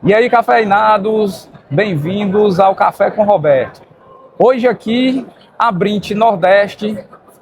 E aí, cafeinados, bem-vindos ao Café com Roberto. Hoje aqui, Abrint Nordeste,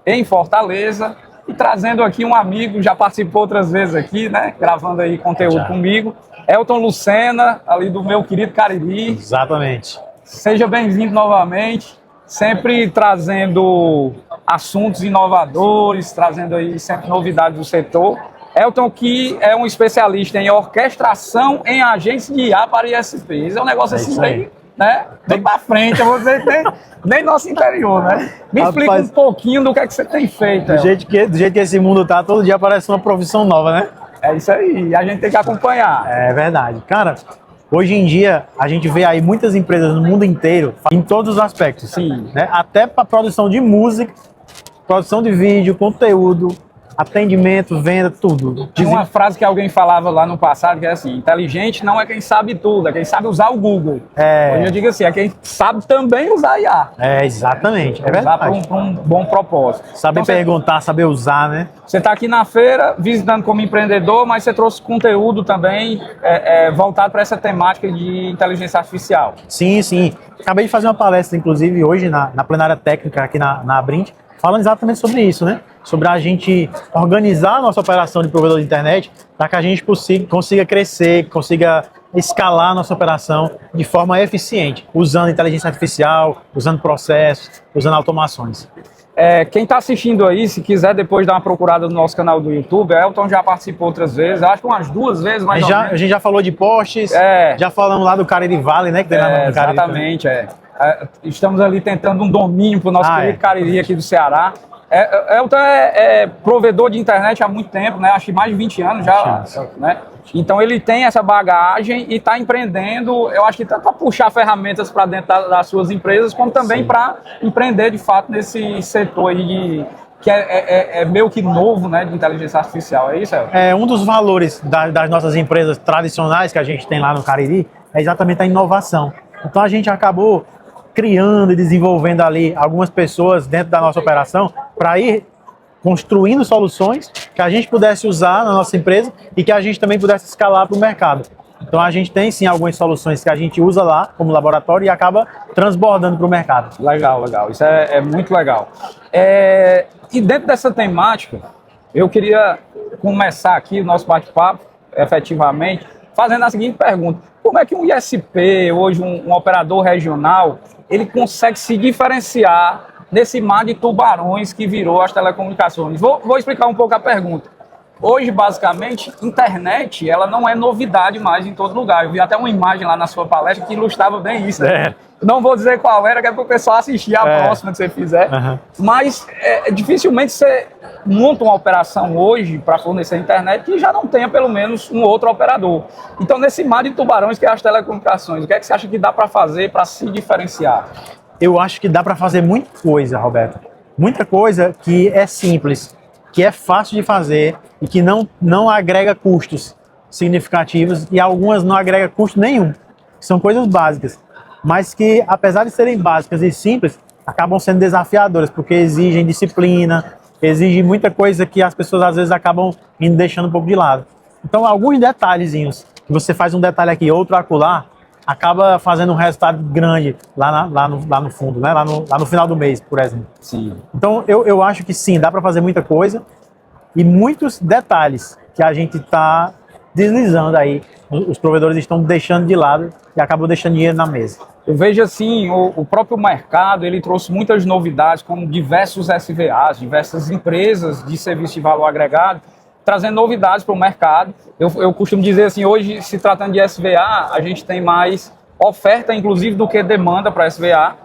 em Fortaleza, e trazendo aqui um amigo, já participou outras vezes aqui, né? Gravando aí conteúdo comigo, Elton Lucena, ali do meu querido Cariri. Exatamente. Seja bem-vindo novamente, sempre trazendo assuntos inovadores, trazendo aí sempre novidades do setor. Elton, que é um especialista em orquestração em agência de IA para ISP. Esse é um negócio assim, bem, né? Bem para frente, eu vou dizer, bem nosso interior, né? Me explica um pouquinho do que é que você tem feito. Do jeito que esse mundo tá, todo dia aparece uma profissão nova, né? É isso aí, a gente tem que acompanhar. É verdade. Cara, hoje em dia, a gente vê aí muitas empresas no mundo inteiro, em todos os aspectos. Sim. Né? Até para produção de música, produção de vídeo, conteúdo, atendimento, venda, tudo. Tinha uma frase que alguém falava lá no passado, que é assim: inteligente não é quem sabe tudo, é quem sabe usar o Google. Hoje eu digo assim, é quem sabe também usar IA. É, exatamente, é usar verdade. para um bom propósito. Saber Então, perguntar, saber usar, né? Você está aqui na feira, visitando como empreendedor, mas você trouxe conteúdo também voltado para essa temática de inteligência artificial. Sim, sim. Acabei de fazer uma palestra, inclusive, hoje na plenária técnica aqui na Abrint, falando exatamente sobre isso, né? Sobre a gente organizar a nossa operação de provedor de internet para que a gente consiga crescer, consiga escalar a nossa operação de forma eficiente, usando inteligência artificial, usando processos, usando automações. Quem está assistindo aí, se quiser depois dar uma procurada no nosso canal do YouTube, Elton já participou outras vezes, acho que umas 2 vezes mais ou menos. A gente já falou de postes, já falamos lá do Cariri Valley, né? Que tem lá no Cariri. Exatamente, estamos ali tentando um domínio para o nosso querido Cariri aqui do Ceará. Elton é provedor de internet há muito tempo, né? Acho que mais de 20 anos já, né? Então ele tem essa bagagem e está empreendendo, eu acho que tanto para puxar ferramentas para dentro das suas empresas, como também para empreender de fato nesse setor aí que é meio que novo, né, de inteligência artificial, é isso, Elton? Um dos valores das nossas empresas tradicionais que a gente tem lá no Cariri é exatamente a inovação. Então a gente acabou criando e desenvolvendo ali algumas pessoas dentro da nossa operação para ir construindo soluções que a gente pudesse usar na nossa empresa e que a gente também pudesse escalar para o mercado. Então a gente tem sim algumas soluções que a gente usa lá como laboratório e acaba transbordando para o mercado. Legal, legal. Isso é muito legal. E dentro dessa temática, eu queria começar aqui o nosso bate-papo, efetivamente, fazendo a seguinte pergunta: como é que um ISP, hoje um operador regional, ele consegue se diferenciar nesse mar de tubarões que virou as telecomunicações? Vou explicar um pouco a pergunta. Hoje, basicamente, internet, ela não é novidade mais em todo lugar. Eu vi até uma imagem lá na sua palestra que ilustrava bem isso. Né? Não vou dizer qual era, que é para o pessoal assistir a próxima que você fizer. Mas dificilmente você monta uma operação hoje para fornecer internet que já não tenha pelo menos um outro operador. Então, nesse mar de tubarões que é as telecomunicações, o que é que você acha que dá para fazer para se diferenciar? Eu acho que dá para fazer muita coisa, Roberto. Muita coisa que é simples, que é fácil de fazer e que não agrega custos significativos e algumas não agrega custo nenhum. São coisas básicas, mas que, apesar de serem básicas e simples, acabam sendo desafiadoras, porque exigem disciplina, exigem muita coisa que as pessoas às vezes acabam indo deixando um pouco de lado. Então, alguns detalhezinhos, que você faz um detalhe aqui, outro acolá, acaba fazendo um resultado grande lá no fundo, né? lá no final do mês, por exemplo. Sim. Então, eu acho que sim, dá para fazer muita coisa e muitos detalhes que a gente está deslizando aí, os provedores estão deixando de lado e acabam deixando dinheiro na mesa. Eu vejo assim, o próprio mercado, ele trouxe muitas novidades, como diversos SVAs, diversas empresas de serviço de valor agregado, trazendo novidades para o mercado. Eu costumo dizer assim, hoje, se tratando de SVA, a gente tem mais oferta, inclusive, do que demanda para SVA.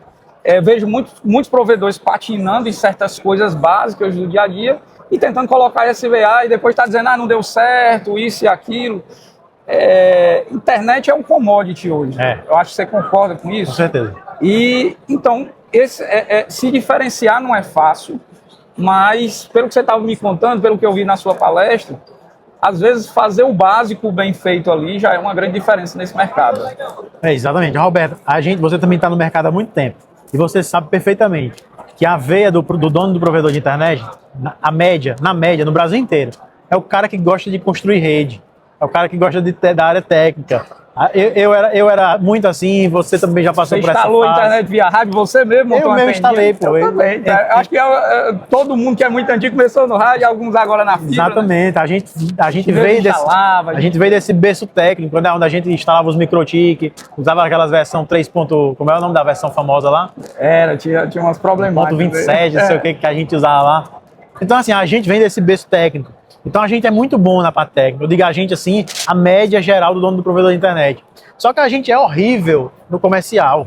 Vejo muitos provedores patinando em certas coisas básicas do dia a dia e tentando colocar SVA e depois está dizendo, não deu certo, isso e aquilo. Internet é um commodity hoje. Eu acho que você concorda com isso? Com certeza. E, então, se diferenciar não é fácil, mas, pelo que você estava me contando, pelo que eu vi na sua palestra, às vezes fazer o básico bem feito ali já é uma grande diferença nesse mercado. Exatamente. Roberto, você também está no mercado há muito tempo e você sabe perfeitamente que a veia do dono do provedor de internet, na média, no Brasil inteiro, é o cara que gosta de construir rede, é o cara que gosta da área técnica, Eu era muito assim, você também já passou Você por essa instalou a fase. internet via rádio, você mesmo montou Eu uma mesmo anteninha? instalei, pô. Eu também. Acho que todo mundo que é muito antigo começou no rádio, alguns agora na fibra. Né? Exatamente. A gente veio desse berço técnico, né, onde a gente instalava os microtik, usava aquelas versão 3. Como é o nome da versão famosa lá? Tinha umas problemáticas. Ponto 27, não sei o que a gente usava lá. Então, assim, a gente vem desse berço técnico. Então, a gente é muito bom na parte técnica. Eu digo a gente, assim, a média geral do dono do provedor de internet. Só que a gente é horrível no comercial.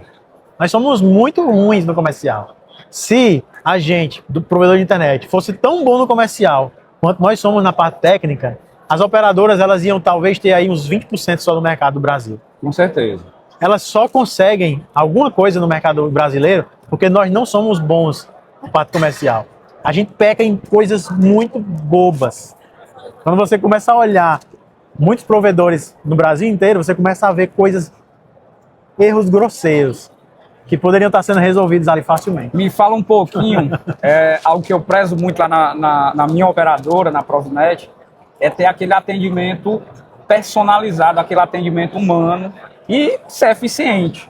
Nós somos muito ruins no comercial. Se a gente, do provedor de internet, fosse tão bom no comercial quanto nós somos na parte técnica, as operadoras elas iam talvez ter aí uns 20% só no mercado do Brasil. Com certeza. Elas só conseguem alguma coisa no mercado brasileiro porque nós não somos bons na parte comercial. A gente peca em coisas muito bobas. Quando você começa a olhar muitos provedores no Brasil inteiro, você começa a ver erros grosseiros, que poderiam estar sendo resolvidos ali facilmente. Me fala um pouquinho, algo que eu prezo muito lá na minha operadora, na Provinet, é ter aquele atendimento personalizado, aquele atendimento humano e ser eficiente.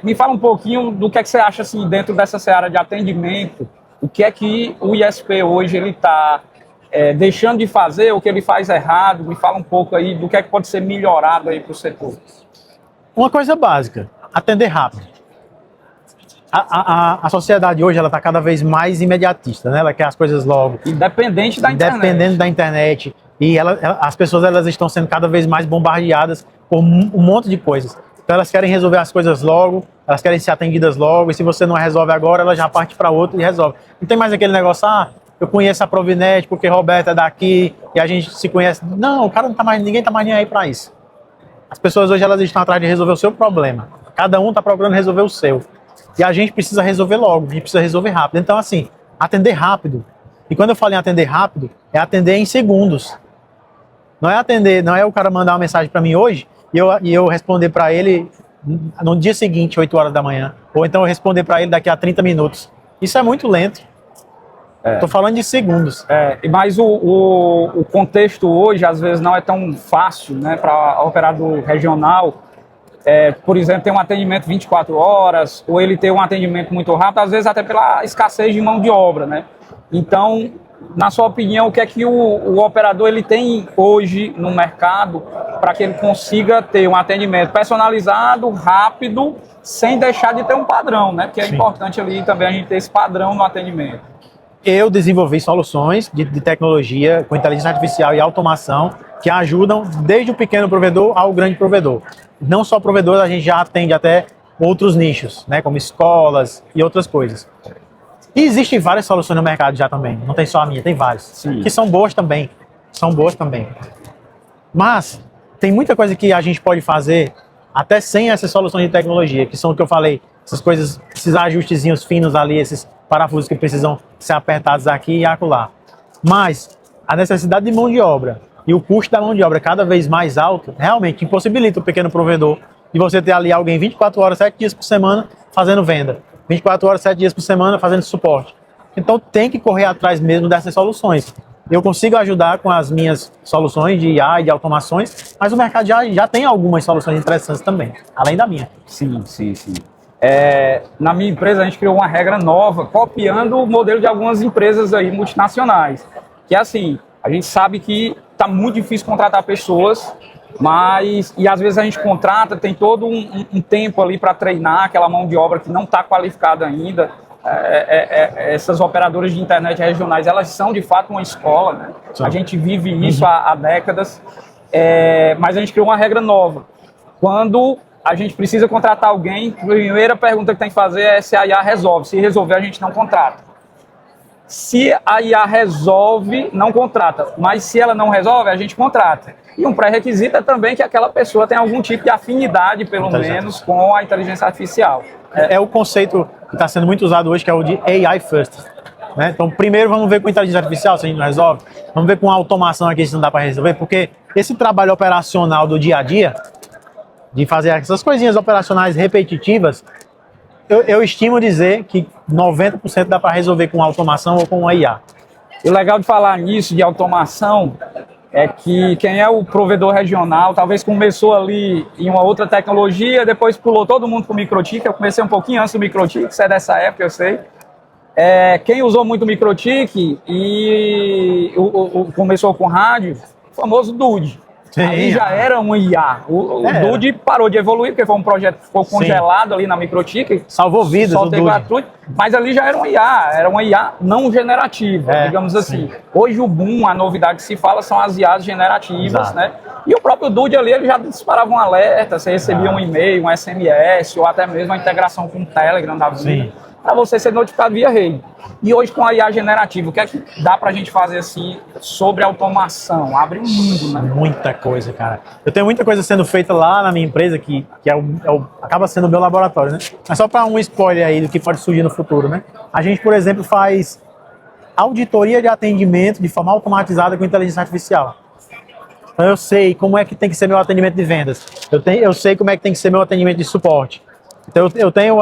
Me fala um pouquinho do que é que você acha assim, dentro dessa seara de atendimento, o que é que o ISP hoje ele está deixando de fazer, o que ele faz errado. Me fala um pouco aí do que é que pode ser melhorado aí para o setor. Uma coisa básica, atender rápido. A sociedade hoje ela está cada vez mais imediatista, né? Ela quer as coisas logo. Independente da internet. Dependendo da internet. E as pessoas elas estão sendo cada vez mais bombardeadas por um monte de coisas. Então elas querem resolver as coisas logo, elas querem ser atendidas logo, e se você não resolve agora, ela já parte para outro e resolve. Não tem mais aquele negócio, eu conheço a Provinet porque Roberto é daqui e a gente se conhece. Não, o cara não tá mais, ninguém tá mais nem aí para isso. As pessoas hoje elas estão atrás de resolver o seu problema. Cada um está procurando resolver o seu. E a gente precisa resolver logo, a gente precisa resolver rápido. Então, assim, atender rápido. E quando eu falo em atender rápido, é atender em segundos. Não é o cara mandar uma mensagem para mim hoje e eu responder para ele no dia seguinte, 8 horas da manhã. Ou então eu responder para ele daqui a 30 minutos. Isso é muito lento. Estou falando de segundos. Mas o contexto hoje, às vezes, não é tão fácil, né, para operador regional. Por exemplo, ter um atendimento 24 horas, ou ele ter um atendimento muito rápido, às vezes até pela escassez de mão de obra, né? Então, na sua opinião, o que é que o operador ele tem hoje no mercado para que ele consiga ter um atendimento personalizado, rápido, sem deixar de ter um padrão, né? Porque é importante ali também a gente ter esse padrão no atendimento. Eu desenvolvi soluções de tecnologia com inteligência artificial e automação que ajudam desde o pequeno provedor ao grande provedor. Não só provedor, a gente já atende até outros nichos, né, como escolas e outras coisas. E existem várias soluções no mercado já também, não tem só a minha, tem várias. Sim. Que são boas também, Mas tem muita coisa que a gente pode fazer até sem essas soluções de tecnologia, que são o que eu falei, essas coisas, esses ajustezinhos finos ali, esses parafusos que precisam ser apertados aqui e acolá. Mas a necessidade de mão de obra e o custo da mão de obra cada vez mais alto, realmente impossibilita o pequeno provedor de você ter ali alguém 24 horas, 7 dias por semana fazendo venda, 24 horas, 7 dias por semana fazendo suporte. Então tem que correr atrás mesmo dessas soluções. Eu consigo ajudar com as minhas soluções de IA e de automações, mas o mercado já tem algumas soluções interessantes também, além da minha. Sim. Na minha empresa a gente criou uma regra nova, copiando o modelo de algumas empresas aí multinacionais, que é assim, a gente sabe que está muito difícil contratar pessoas, e às vezes a gente contrata, tem todo um tempo ali para treinar aquela mão de obra que não está qualificada ainda. Essas operadoras de internet regionais, elas são de fato uma escola, né? A gente vive isso há décadas, mas a gente criou uma regra nova. Quando a gente precisa contratar alguém, a primeira pergunta que tem que fazer é se a IA resolve. Se resolver, a gente não contrata. Se a IA resolve, não contrata. Mas se ela não resolve, a gente contrata. E um pré-requisito é também que aquela pessoa tenha algum tipo de afinidade, pelo menos, com a inteligência artificial. É o conceito que está sendo muito usado hoje, que é o de AI first. Né? Então, primeiro vamos ver com inteligência artificial se a gente não resolve. Vamos ver com a automação aqui se não dá para resolver. Porque esse trabalho operacional do dia a dia, de fazer essas coisinhas operacionais repetitivas, eu estimo dizer que 90% dá para resolver com automação ou com a IA. E o legal de falar nisso, de automação, é que quem é o provedor regional, talvez começou ali em uma outra tecnologia, depois pulou todo mundo para o MikroTik. Eu comecei um pouquinho antes do MikroTik, você é dessa época, eu sei. Quem usou muito o MikroTik e começou com rádio, o famoso DUD. Sim. Aí já era um IA. O DUD parou de evoluir, porque foi um projeto que ficou congelado ali na MikroTik. Salvou vidas só o teve DUD. gratuito, mas ali já era uma IA não generativa, digamos assim. Hoje o boom, a novidade que se fala são as IAs generativas, né? E o próprio DUD ali, ele já disparava um alerta, você recebia um e-mail, um SMS, ou até mesmo a integração com o Telegram da vida, para você ser notificado via rede. E hoje com a IA generativa, o que é que dá pra gente fazer assim sobre automação? Abre um mundo, né? Muita coisa, cara. Eu tenho muita coisa sendo feita lá na minha empresa que acaba sendo o meu laboratório, né? Mas só para um spoiler aí do que pode surgir no futuro, né? A gente, por exemplo, faz auditoria de atendimento de forma automatizada com inteligência artificial. Então eu sei como é que tem que ser meu atendimento de vendas. Eu sei como é que tem que ser meu atendimento de suporte. Então eu tenho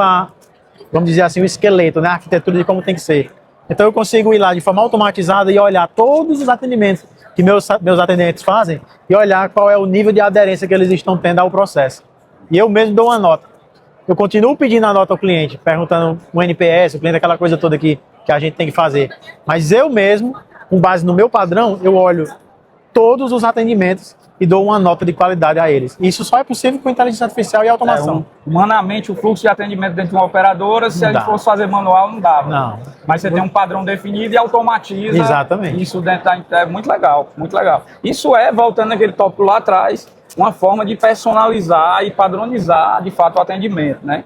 vamos dizer assim, o esqueleto, né? A arquitetura de como tem que ser. Então eu consigo ir lá de forma automatizada e olhar todos os atendimentos que meus atendentes fazem e olhar qual é o nível de aderência que eles estão tendo ao processo. E eu mesmo dou uma nota. Eu continuo pedindo a nota ao cliente, perguntando o NPS, o cliente, aquela coisa toda que a gente tem que fazer. Mas eu mesmo, com base no meu padrão, eu olho todos os atendimentos e dou uma nota de qualidade a eles. Isso só é possível com inteligência artificial e automação. Humanamente, o fluxo de atendimento dentro de uma operadora, se a gente fosse fazer manual, não dava. Não. Mas você tem um padrão definido e automatiza. Exatamente. Isso dentro é muito legal, muito legal. Isso voltando naquele tópico lá atrás, uma forma de personalizar e padronizar, de fato, o atendimento, né?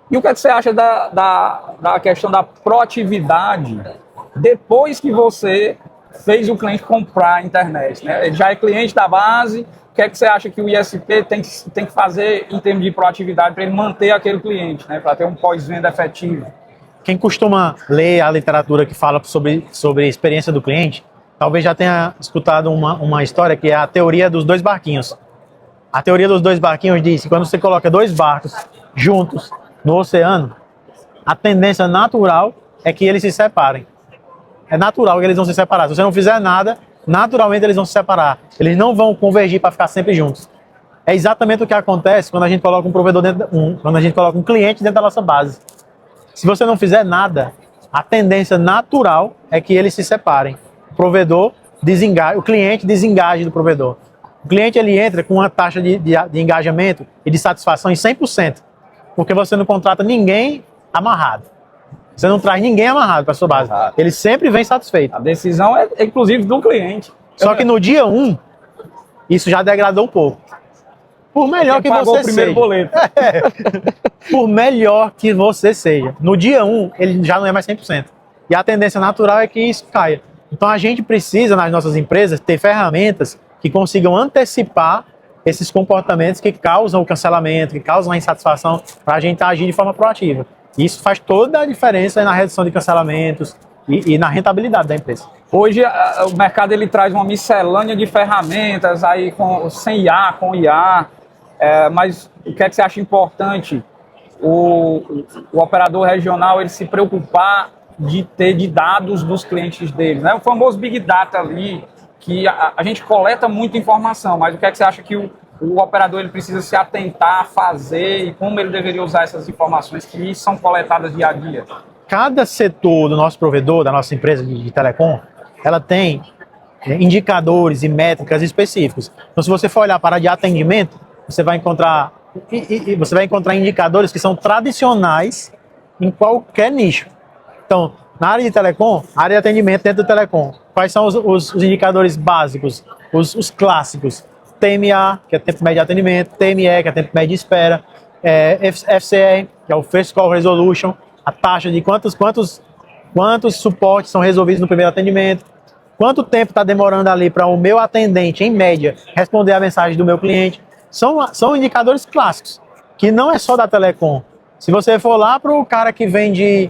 E o que, é que você acha da questão da proatividade depois que você fez o cliente comprar a internet, né? Ele já é cliente da base, o que é que você acha que o ISP tem que fazer em termos de proatividade para ele manter aquele cliente, né? Para ter um pós-venda efetivo? Quem costuma ler a literatura que fala sobre a experiência do cliente, talvez já tenha escutado uma história que é a teoria dos dois barquinhos. A teoria dos dois barquinhos diz que quando você coloca dois barcos juntos no oceano, a tendência natural é que eles se separem. É natural que eles vão se separar. Se você não fizer nada, naturalmente eles vão se separar. Eles não vão convergir para ficar sempre juntos. É exatamente o que acontece quando a gente coloca um provedor quando a gente coloca um cliente dentro da nossa base. Se você não fizer nada, a tendência natural é que eles se separem. O cliente desengaje do provedor. O cliente ele entra com uma taxa de engajamento e de satisfação em 100%, porque você não contrata ninguém amarrado. Você não traz ninguém amarrado para a sua base. Ele sempre vem satisfeito. A decisão é, inclusive, do cliente. Só que no dia 1, isso já degradou um pouco. Por melhor que pagou você o primeiro seja. boleto. Por melhor que você seja. No dia 1, ele já não é mais 100%. E a tendência natural é que isso caia. Então a gente precisa, nas nossas empresas, ter ferramentas que consigam antecipar esses comportamentos que causam o cancelamento, que causam a insatisfação, para a gente agir de forma proativa. Isso faz toda a diferença na redução de cancelamentos e na rentabilidade da empresa. Hoje o mercado ele traz uma miscelânea de ferramentas aí sem IA, com IA, mas o que é que você acha importante o operador regional ele se preocupar de ter de dados dos clientes dele, né? O famoso Big Data ali, que a gente coleta muita informação, mas o que é que você acha que o operador ele precisa se atentar a fazer e como ele deveria usar essas informações que são coletadas dia a dia? Cada setor do nosso provedor, da nossa empresa de telecom, ela tem indicadores e métricas específicos. Então, se você for olhar para a área de atendimento, você vai encontrar indicadores que são tradicionais em qualquer nicho. Então, na área de telecom, área de atendimento dentro do telecom, quais são os indicadores básicos, os clássicos? TMA, que é tempo médio de atendimento, TME, que é tempo médio de espera, FCR, que é o First Call Resolution, a taxa de quantos suportes são resolvidos no primeiro atendimento, quanto tempo está demorando ali para o meu atendente, em média, responder a mensagem do meu cliente. São indicadores clássicos, que não é só da telecom. Se você for lá para o cara que vende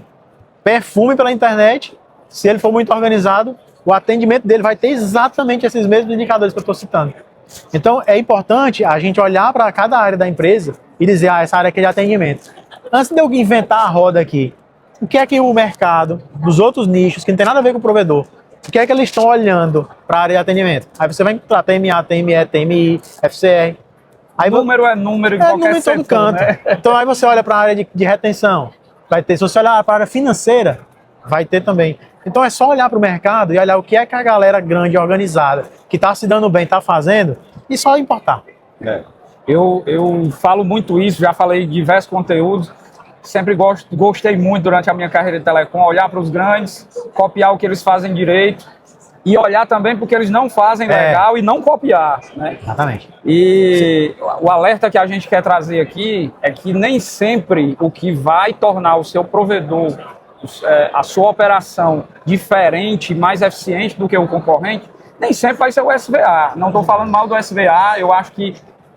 perfume pela internet, se ele for muito organizado, o atendimento dele vai ter exatamente esses mesmos indicadores que eu estou citando. Então, é importante a gente olhar para cada área da empresa e dizer, essa área aqui é de atendimento. Antes de eu inventar a roda aqui, o que é que o mercado, dos outros nichos, que não tem nada a ver com o provedor, o que é que eles estão olhando para a área de atendimento? Aí você vai encontrar TMA, TME, TMI, FCR. Aí, Número é número em qualquer número em todo setor, canto. né? Então aí você olha para a área de retenção, vai ter. Se você olhar para a área financeira, vai ter também. Então é só olhar para o mercado e olhar o que é que a galera grande, organizada, que está se dando bem, está fazendo, e só importar. Eu falo muito isso, já falei em diversos conteúdos, sempre gostei muito durante a minha carreira de telecom, olhar para os grandes, copiar o que eles fazem direito e olhar também porque eles não fazem legal e não copiar, né? Exatamente. E o alerta que a gente quer trazer aqui é que nem sempre o que vai tornar o seu provedor, a sua operação diferente, mais eficiente do que o concorrente, nem sempre vai ser o SVA. Não estou falando mal do SVA, eu acho que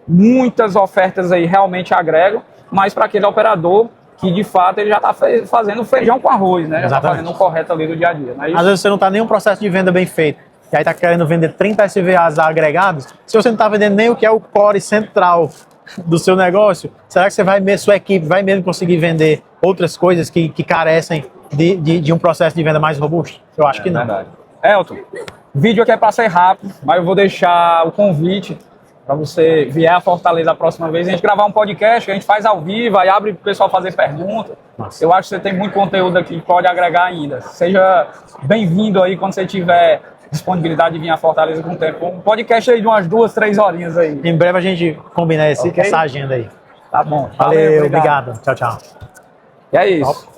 muitas ofertas aí realmente agregam, mas para aquele operador que de fato ele já está fazendo feijão com arroz, né? Já está fazendo o correto ali do dia a dia. Não é isso? Às vezes você não está nem um processo de venda bem feito, e aí está querendo vender 30 SVAs agregados, se você não está vendendo nem o que é o core central do seu negócio, será que você sua equipe vai mesmo conseguir vender outras coisas que carecem de um processo de venda mais robusto? Eu acho que não. Verdade. Elton, o vídeo aqui é para ser rápido, mas eu vou deixar o convite para você vier a Fortaleza a próxima vez, a gente gravar um podcast que a gente faz ao vivo, aí abre para o pessoal fazer perguntas. Eu acho que você tem muito conteúdo aqui que pode agregar ainda. Seja bem-vindo aí quando você tiver disponibilidade de vir a Fortaleza com o tempo. Um podcast aí de umas 2, 3 horinhas aí. Em breve a gente combina essa agenda aí. Tá bom. Valeu, obrigado. Tchau, tchau. E é isso.